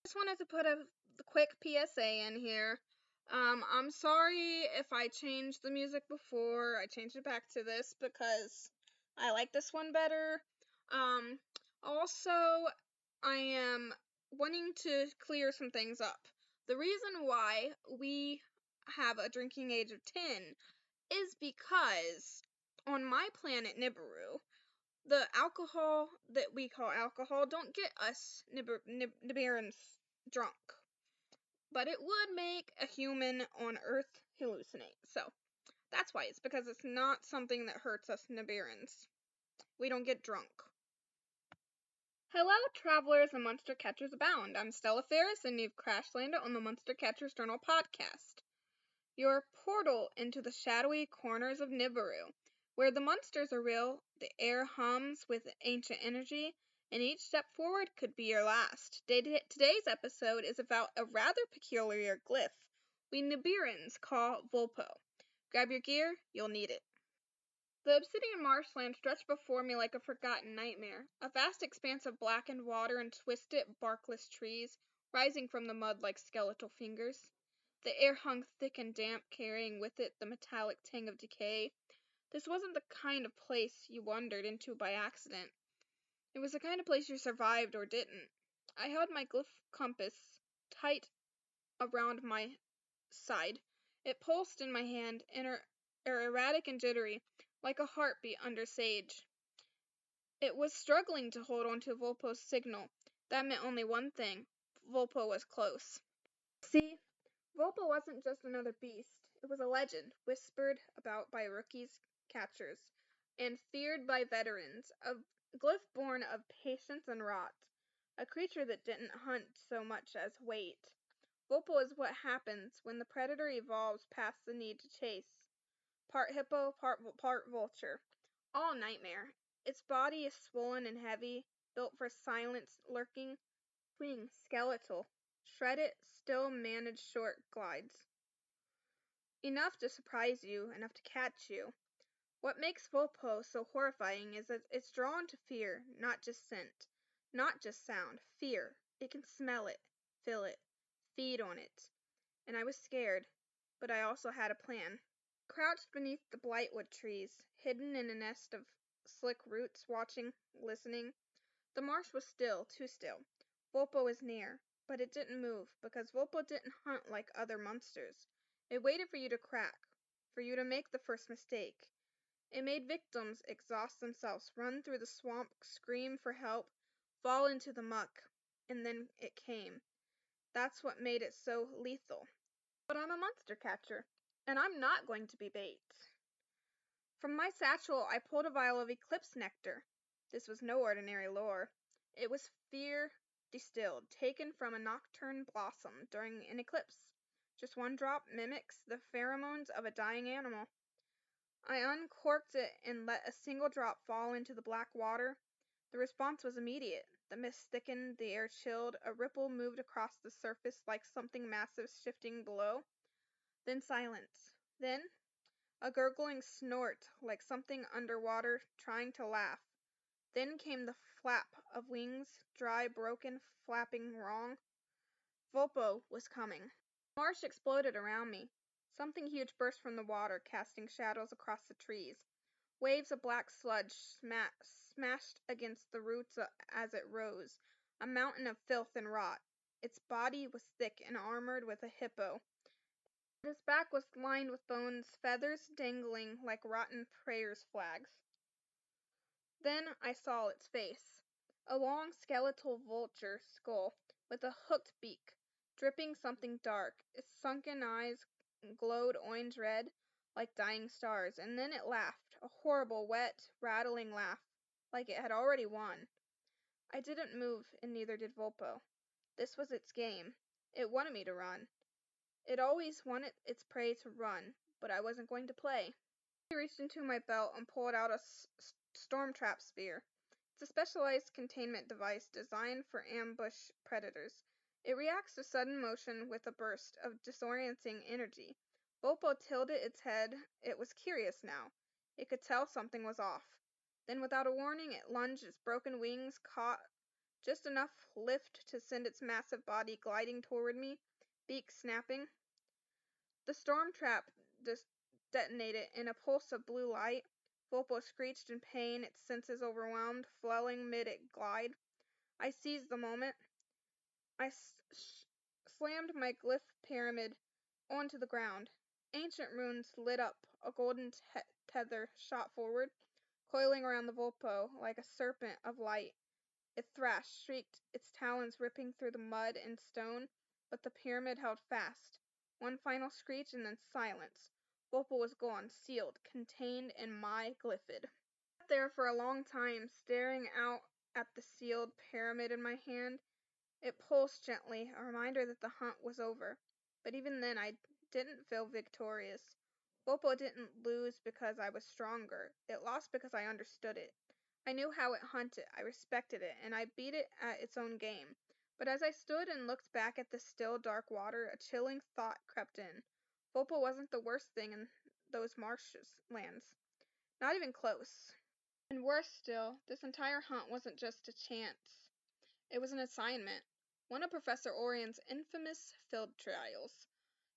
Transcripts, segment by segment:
Just wanted to put a quick PSA in here. I'm sorry if I changed the music before. I changed it back to this because I like this one better. Also, I am wanting to clear some things up. The reason why we have a drinking age of 10 is because on my planet Nibiru, the alcohol that we call alcohol don't get us Nibiruans drunk, but it would make a human on Earth hallucinate. So that's why. It's because it's not something that hurts us Nibiruans. We don't get drunk. Hello, travelers and monster catchers abound. I'm Stelliferous, and you've crash landed on the Monster Catchers Journal podcast, your portal into the shadowy corners of Nibiru, where the monsters are real, the air hums with ancient energy, and each step forward could be your last. Today's episode is about a rather peculiar glyph we Nibiruans call Vulpo. Grab your gear, you'll need it. The Obsidian Marshlands stretched before me like a forgotten nightmare, a vast expanse of blackened water and twisted, barkless trees, rising from the mud like skeletal fingers. The air hung thick and damp, carrying with it the metallic tang of decay. This wasn't the kind of place you wandered into by accident. It was the kind of place you survived or didn't. I held my glyph compass tight around my side. It pulsed in my hand, erratic and jittery, like a heartbeat under sage. It was struggling to hold on to Vulpo's signal. That meant only one thing. Vulpo was close. See, Vulpo wasn't just another beast. It was a legend, whispered about by rookies, catchers, and feared by veterans, a glyph born of patience and rot, a creature that didn't hunt so much as wait. Vulpo is what happens when the predator evolves past the need to chase. Part hippo, part vulture. All nightmare. Its body is swollen and heavy, built for silence, lurking, wings skeletal. Shredded, still managed short glides. Enough to surprise you, enough to catch you. What makes Vulpo so horrifying is that it's drawn to fear, not just scent, not just sound, fear. It can smell it, feel it, feed on it. And I was scared, but I also had a plan. Crouched beneath the blightwood trees, hidden in a nest of slick roots, watching, listening. The marsh was still, too still. Vulpo was near, but it didn't move, because Vulpo didn't hunt like other monsters. It waited for you to crack, for you to make the first mistake. It made victims exhaust themselves, run through the swamp, scream for help, fall into the muck, and then it came. That's what made it so lethal. But I'm a monster catcher, and I'm not going to be bait. From my satchel, I pulled a vial of eclipse nectar. This was no ordinary lore. It was fear distilled, taken from a nocturne blossom during an eclipse. Just one drop mimics the pheromones of a dying animal. I uncorked it and let a single drop fall into the black water. The response was immediate. The mist thickened, the air chilled, a ripple moved across the surface like something massive shifting below. Then silence. Then a gurgling snort like something underwater trying to laugh. Then came the flap of wings, dry, broken, flapping wrong. Vulpo was coming. The marsh exploded around me. Something huge burst from the water, casting shadows across the trees. Waves of black sludge smashed against the roots as it rose, a mountain of filth and rot. Its body was thick and armored with a hippo. Its back was lined with bones, feathers dangling like rotten prayers flags. Then I saw its face. A long skeletal vulture skull with a hooked beak, dripping something dark. Its sunken eyes glowed orange-red like dying stars, and then it laughed, a horrible, wet, rattling laugh, like it had already won. I didn't move, and neither did Vulpo. This was its game. It wanted me to run. It always wanted its prey to run, but I wasn't going to play. I reached into my belt and pulled out a storm trap spear. It's a specialized containment device designed for ambush predators. It reacts to sudden motion with a burst of disorienting energy. Vulpo tilted its head. It was curious now. It could tell something was off. Then, without a warning, it lunged its broken wings, caught just enough lift to send its massive body gliding toward me, beak snapping. The storm trap detonated in a pulse of blue light. Vulpo screeched in pain, its senses overwhelmed, flailing mid-glide. I seized the moment. I slammed my glyph pyramid onto the ground. Ancient runes lit up. A golden tether shot forward, coiling around the Vulpo like a serpent of light. It thrashed, shrieked, its talons ripping through the mud and stone, but the pyramid held fast. One final screech and then silence. Vulpo was gone, sealed, contained in my glyphid. I sat there for a long time, staring out at the sealed pyramid in my hand. It pulsed gently, a reminder that the hunt was over. But even then, I didn't feel victorious. Vulpo didn't lose because I was stronger. It lost because I understood it. I knew how it hunted, I respected it, and I beat it at its own game. But as I stood and looked back at the still, dark water, a chilling thought crept in. Vulpo wasn't the worst thing in those marshlands. Not even close. And worse still, this entire hunt wasn't just a chance. It was an assignment. One of Professor Orion's infamous field trials.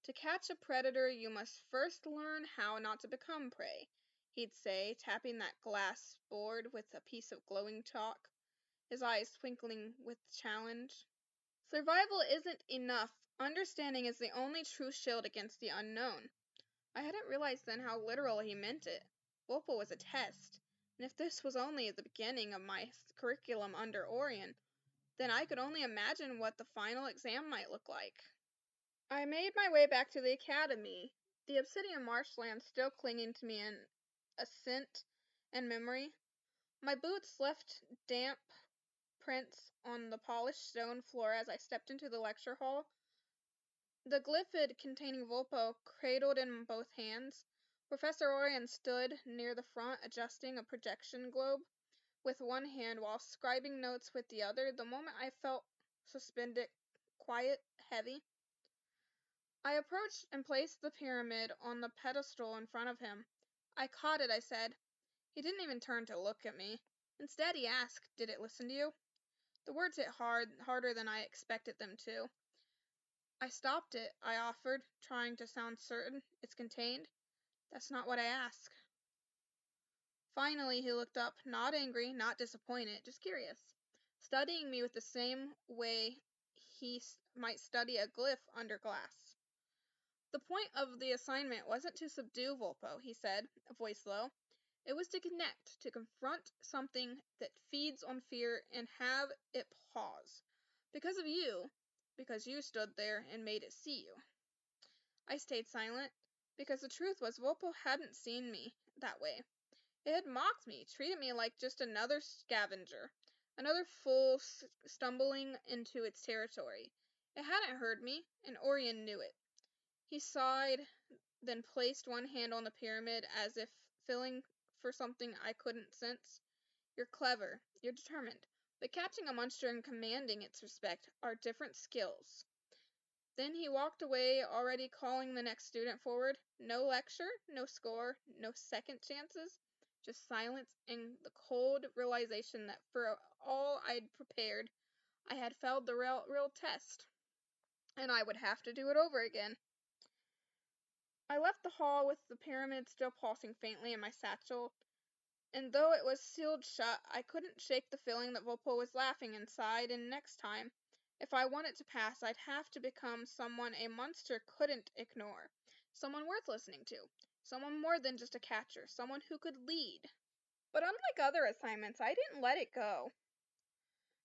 To catch a predator, you must first learn how not to become prey, he'd say, tapping that glass board with a piece of glowing chalk, his eyes twinkling with challenge. Survival isn't enough. Understanding is the only true shield against the unknown. I hadn't realized then how literal he meant it. Vulpo was a test, and if this was only the beginning of my curriculum under Orion, then I could only imagine what the final exam might look like. I made my way back to the academy, the Obsidian Marshlands still clinging to me in a scent and memory. My boots left damp prints on the polished stone floor as I stepped into the lecture hall. The glyphid containing Vulpo cradled in both hands. Professor Orion stood near the front, adjusting a projection globe with one hand while scribing notes with the other. The moment I felt suspended, quiet, heavy. I approached and placed the pyramid on the pedestal in front of him. I caught it, I said. He didn't even turn to look at me. Instead, he asked, "Did it listen to you?" The words hit harder than I expected them to. "I stopped it," I offered, trying to sound certain. "It's contained." "That's not what I asked." Finally, he looked up, not angry, not disappointed, just curious, studying me with the same way he might study a glyph under glass. "The point of the assignment wasn't to subdue Vulpo," he said, a voice low. "It was to connect, to confront something that feeds on fear and have it pause. Because of you, because you stood there and made it see you." I stayed silent, because the truth was Vulpo hadn't seen me that way. It had mocked me, treated me like just another scavenger, another fool stumbling into its territory. It hadn't heard me, and Orion knew it. He sighed, then placed one hand on the pyramid as if feeling for something I couldn't sense. "You're clever, you're determined, but catching a monster and commanding its respect are different skills." Then he walked away, already calling the next student forward. No lecture, no score, no second chances, just silence and the cold realization that for all I'd prepared, I had failed the real test, and I would have to do it over again. I left the hall with the pyramid still pulsing faintly in my satchel, and though it was sealed shut, I couldn't shake the feeling that Vulpo was laughing inside, and next time, if I wanted to pass, I'd have to become someone a monster couldn't ignore, someone worth listening to, someone more than just a catcher, someone who could lead. But unlike other assignments, I didn't let it go.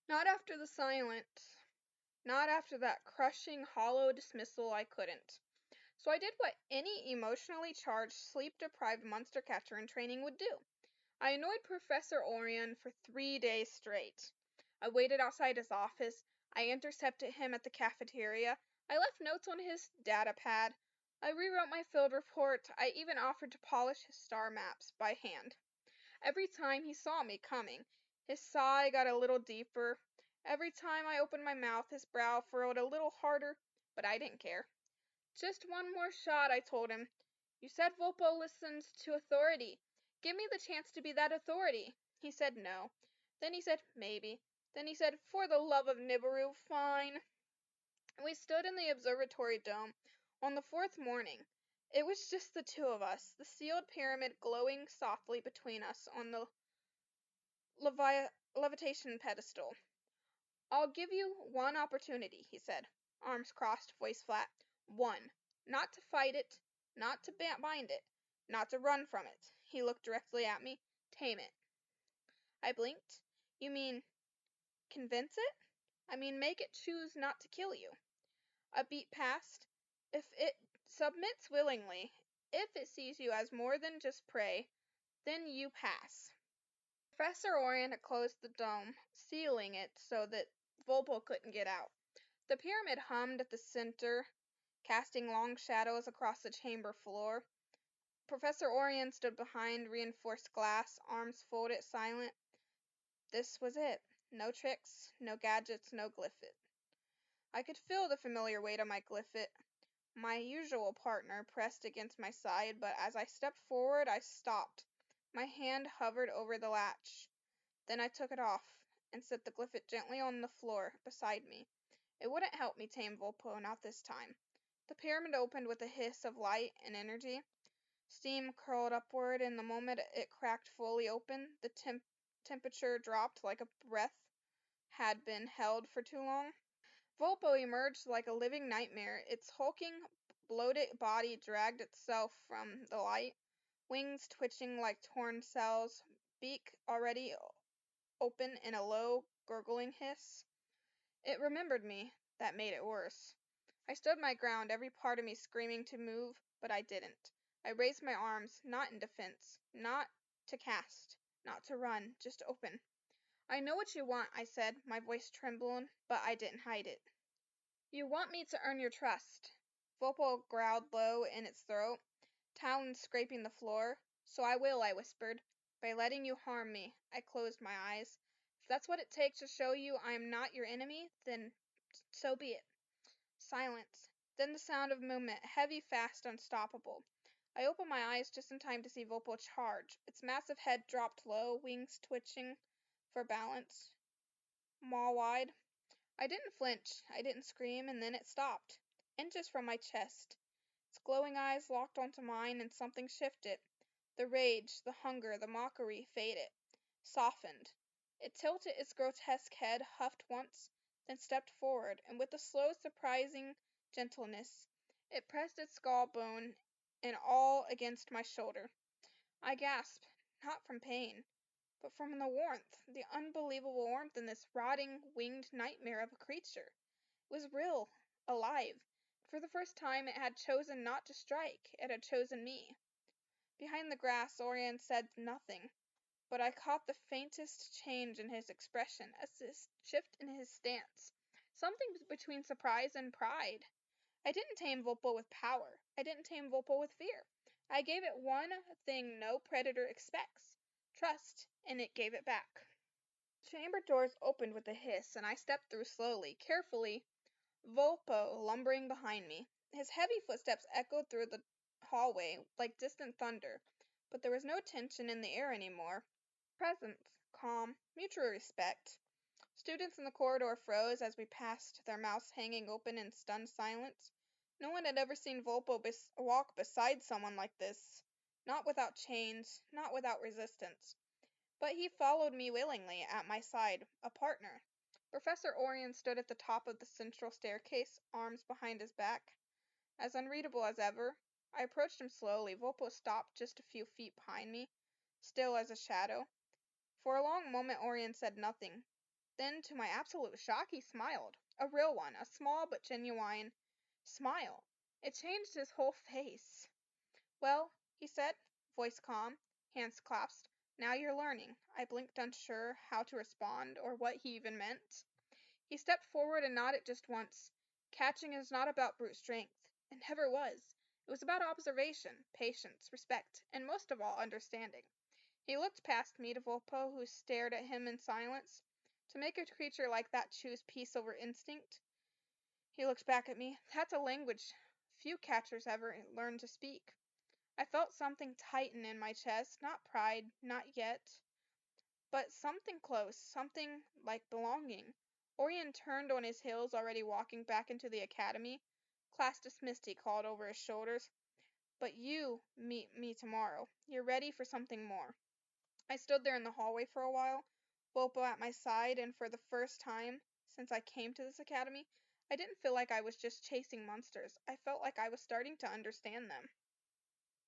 Not after the silence, not after that crushing, hollow dismissal, I couldn't. So I did what any emotionally charged, sleep-deprived monster catcher in training would do. I annoyed Professor Orion for 3 days straight. I waited outside his office. I intercepted him at the cafeteria. I left notes on his data pad. I rewrote my field report. I even offered to polish his star maps by hand. Every time he saw me coming, his sigh got a little deeper. Every time I opened my mouth, his brow furrowed a little harder, but I didn't care. Just one more shot, I told him. You said Vulpo listens to authority. Give me the chance to be that authority. He said no. Then he said maybe. Then he said, for the love of Nibiru, fine. We stood in the observatory dome on the fourth morning. It was just the two of us, the sealed pyramid glowing softly between us on the levitation pedestal. I'll give you one opportunity, he said, arms crossed, voice flat. One. Not to fight it, not to bind it, not to run from it. He looked directly at me. Tame it. I blinked. You mean convince it? I mean make it choose not to kill you. A beat passed. If it submits willingly, if it sees you as more than just prey, then you pass. Professor Orion had closed the dome, sealing it so that Vulpo couldn't get out. The pyramid hummed at the center, casting long shadows across the chamber floor. Professor Orion stood behind reinforced glass, arms folded, silent. This was it. No tricks, no gadgets, no Glyph. I could feel the familiar weight of my Glyph. My usual partner pressed against my side, but as I stepped forward, I stopped. My hand hovered over the latch. Then I took it off and set the Glyph gently on the floor beside me. It wouldn't help me tame Vulpo, not this time. The pyramid opened with a hiss of light and energy. Steam curled upward, and the moment it cracked fully open, the temperature dropped like a breath had been held for too long. Vulpo emerged like a living nightmare. Its hulking, bloated body dragged itself from the light, wings twitching like torn cells, beak already open in a low, gurgling hiss. It remembered me. That made it worse. I stood my ground, every part of me screaming to move, but I didn't. I raised my arms, not in defense, not to cast, not to run, just open. I know what you want, I said, my voice trembling, but I didn't hide it. You want me to earn your trust. Vulpo growled low in its throat, talons scraping the floor. So I will, I whispered. By letting you harm me. I closed my eyes. If that's what it takes to show you I am not your enemy, then so be it. Silence. Then the sound of movement, heavy, fast, unstoppable. I opened my eyes just in time to see Vulpo charge. Its massive head dropped low, wings twitching for balance. Maw-wide. I didn't flinch. I didn't scream, and then it stopped. Inches from my chest. Its glowing eyes locked onto mine, and something shifted. The rage, the hunger, the mockery faded, softened. It tilted its grotesque head, huffed once, then stepped forward, and with a slow, surprising gentleness, it pressed its skull bone and all against my shoulder. I gasped, not from pain, but from the warmth, the unbelievable warmth in this rotting, winged nightmare of a creature. It was real, alive. For the first time it had chosen not to strike, it had chosen me. Behind the grass, Orion said nothing, but I caught the faintest change in his expression, a shift in his stance, something between surprise and pride. I didn't tame Vulpo with power. I didn't tame Vulpo with fear. I gave it one thing no predator expects, trust, and it gave it back. Chamber doors opened with a hiss, and I stepped through slowly, carefully, Vulpo lumbering behind me. His heavy footsteps echoed through the hallway like distant thunder, but there was no tension in the air anymore. Presence, calm, mutual respect. Students in the corridor froze as we passed, their mouths hanging open in stunned silence. No one had ever seen Vulpo walk beside someone like this. Not without chains, not without resistance. But he followed me willingly, at my side, a partner. Professor Orion stood at the top of the central staircase, arms behind his back. As unreadable as ever, I approached him slowly. Vulpo stopped just a few feet behind me, still as a shadow. For a long moment Orion said nothing. Then, to my absolute shock, he smiled. A real one, a small but genuine smile. It changed his whole face. Well, he said, voice calm, hands clasped. Now you're learning. I blinked, unsure how to respond or what he even meant. He stepped forward and nodded just once. Catching is not about brute strength. It never was. It was about observation, patience, respect, and most of all, understanding. He looked past me to Vulpo, who stared at him in silence. To make a creature like that choose peace over instinct. He looked back at me. That's a language few catchers ever learn to speak. I felt something tighten in my chest, not pride, not yet, but something close, something like belonging. Orion turned on his heels, already walking back into the academy. Class dismissed, he called over his shoulders. But you meet me tomorrow. You're ready for something more. I stood there in the hallway for a while, Vulpo at my side, and for the first time since I came to this academy, I didn't feel like I was just chasing monsters. I felt like I was starting to understand them.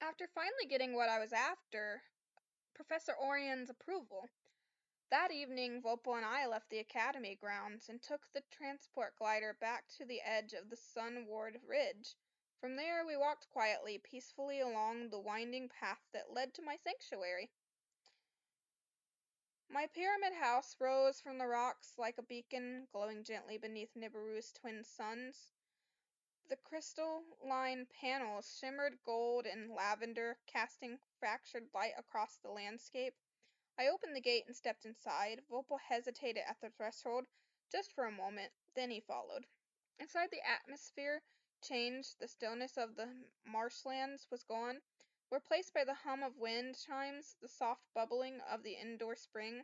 After finally getting what I was after, Professor Orion's approval, that evening Vulpo and I left the academy grounds and took the transport glider back to the edge of the Sunward Ridge. From there we walked quietly, peacefully along the winding path that led to my sanctuary. My pyramid house rose from the rocks like a beacon, glowing gently beneath Nibiru's twin suns. The crystalline panels shimmered gold and lavender, casting fractured light across the landscape. I opened the gate and stepped inside. Vulpo hesitated at the threshold just for a moment, then he followed. Inside, the atmosphere changed. The stillness of the marshlands was gone, replaced by the hum of wind chimes, the soft bubbling of the indoor spring,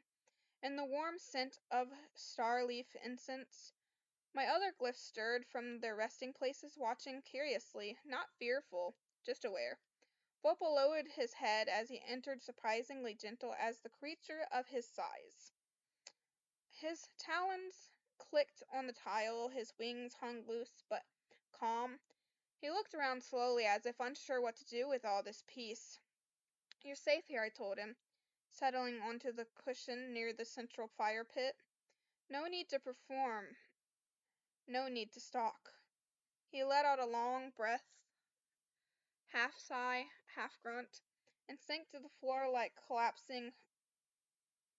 and the warm scent of starleaf incense. My other glyphs stirred from their resting places, watching curiously, not fearful, just aware. Vulpo lowered his head as he entered, surprisingly gentle as the creature of his size. His talons clicked on the tile, his wings hung loose but calm. He looked around slowly as if unsure what to do with all this peace. You're safe here, I told him, settling onto the cushion near the central fire pit. No need to perform, no need to stalk. He let out a long breath, half sigh, half grunt, and sank to the floor like collapsing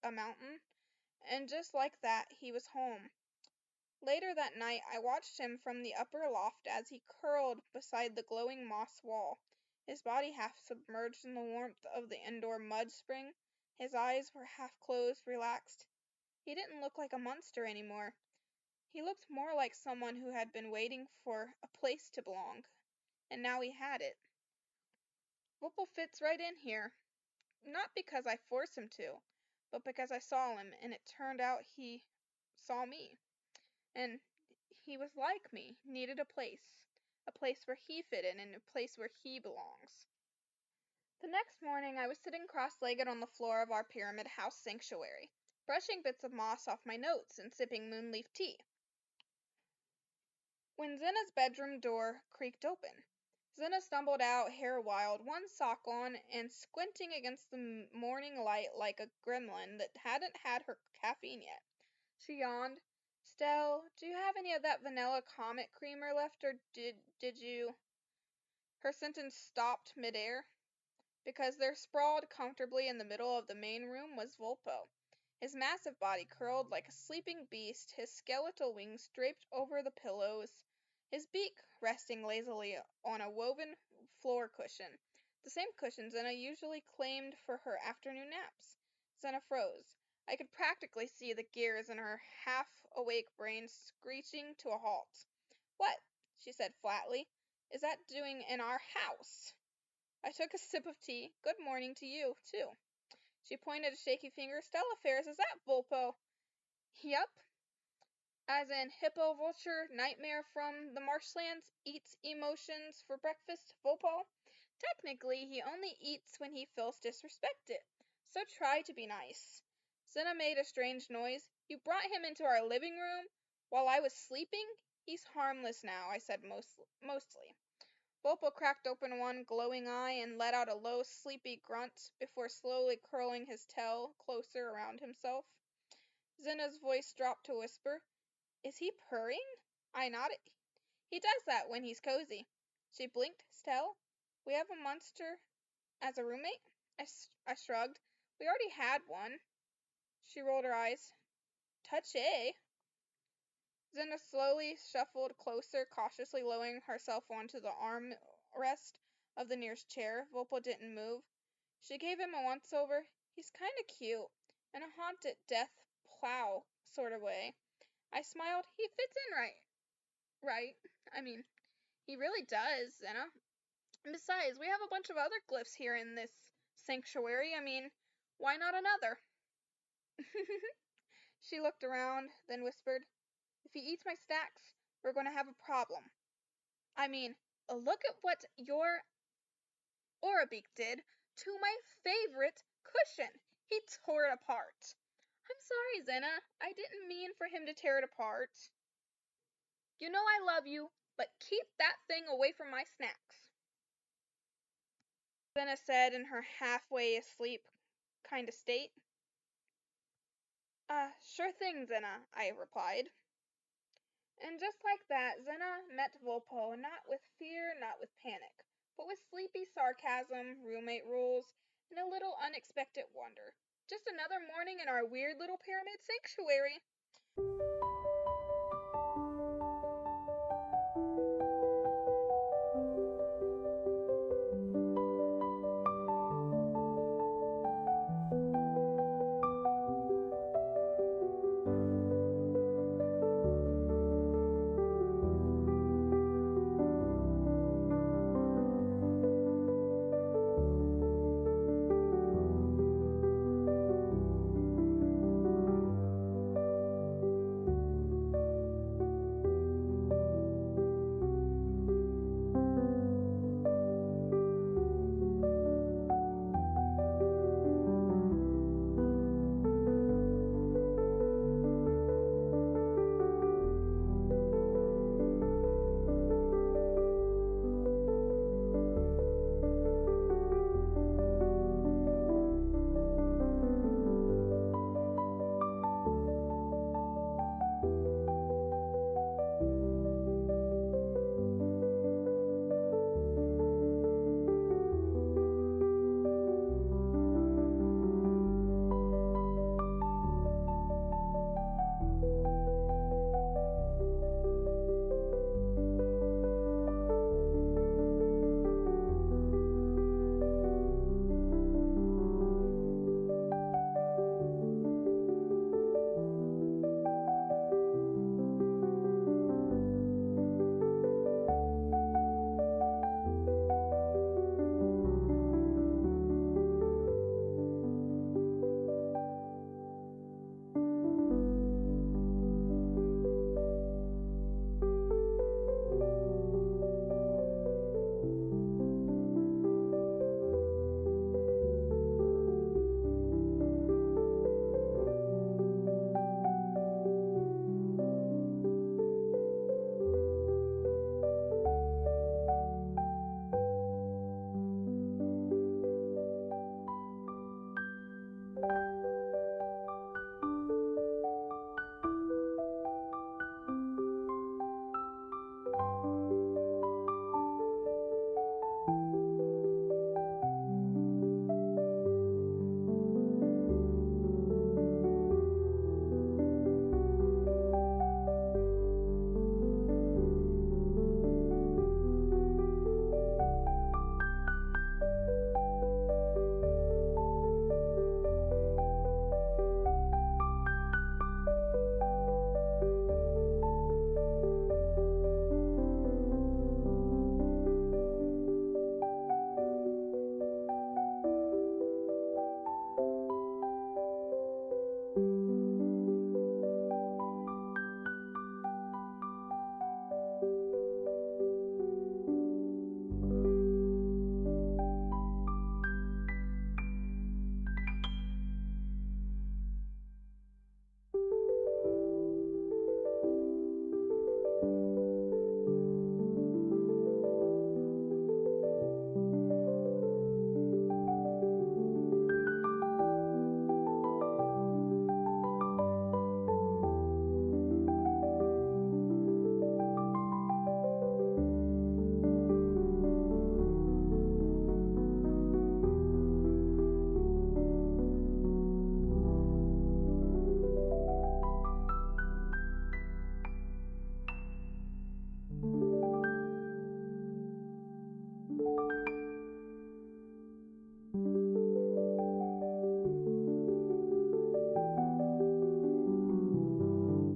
a mountain. And just like that, he was home. Later that night, I watched him from the upper loft as he curled beside the glowing moss wall, his body half submerged in the warmth of the indoor mud spring. His eyes were half closed, relaxed. He didn't look like a monster anymore. He looked more like someone who had been waiting for a place to belong, and now he had it. Vulpo fits right in here, not because I forced him to, but because I saw him, and it turned out he saw me. And he was like me, needed a place where he fit in and a place where he belongs. The next morning I was sitting cross-legged on the floor of our pyramid house sanctuary, brushing bits of moss off my notes and sipping moonleaf tea, when Zena's bedroom door creaked open. Zena stumbled out, hair wild, one sock on, and squinting against the morning light like a gremlin that hadn't had her caffeine yet. She yawned. Stell, do you have any of that vanilla comet creamer left, or did you? Her sentence stopped midair, because there sprawled comfortably in the middle of the main room was Vulpo, his massive body curled like a sleeping beast, his skeletal wings draped over the pillows, his beak resting lazily on a woven floor cushion, the same cushion Zena usually claimed for her afternoon naps. Zena froze. I could practically see the gears in her half-awake brain screeching to a halt. What, she said flatly, is that doing in our house? I took a sip of tea. Good morning to you, too. She pointed a shaky finger. Stelliferous, is that Vulpo? Yup. As in hippo, vulture, nightmare from the marshlands, eats emotions for breakfast, Vulpo? Technically, he only eats when he feels disrespected. So try to be nice. Zena made a strange noise. You brought him into our living room while I was sleeping? He's harmless now, I said mostly. Vulpo cracked open one glowing eye and let out a low, sleepy grunt before slowly curling his tail closer around himself. Zena's voice dropped to a whisper. Is he purring? I nodded. He does that when he's cozy. She blinked. Stell, we have a monster as a roommate? I shrugged. We already had one. She rolled her eyes. Touche. Zena slowly shuffled closer, cautiously lowering herself onto the armrest of the nearest chair. Vulpo didn't move. She gave him a once-over. He's kind of cute, in a haunted death plow sort of way. I smiled. He fits in right. I mean, he really does, Zena. And besides, we have a bunch of other glyphs here in this sanctuary. I mean, why not another? She looked around, then whispered, if he eats my stacks, we're going to have a problem. I mean, look at what your Orabeak did to my favorite cushion. He tore it apart. I'm sorry, Zena. I didn't mean for him to tear it apart. You know I love you, but keep that thing away from my snacks, Zena said in her halfway asleep kind of state. Sure thing, Zena, I replied. And just like that, Zena met Vulpo, not with fear, not with panic, but with sleepy sarcasm, roommate rules, and a little unexpected wonder. Just another morning in our weird little pyramid sanctuary.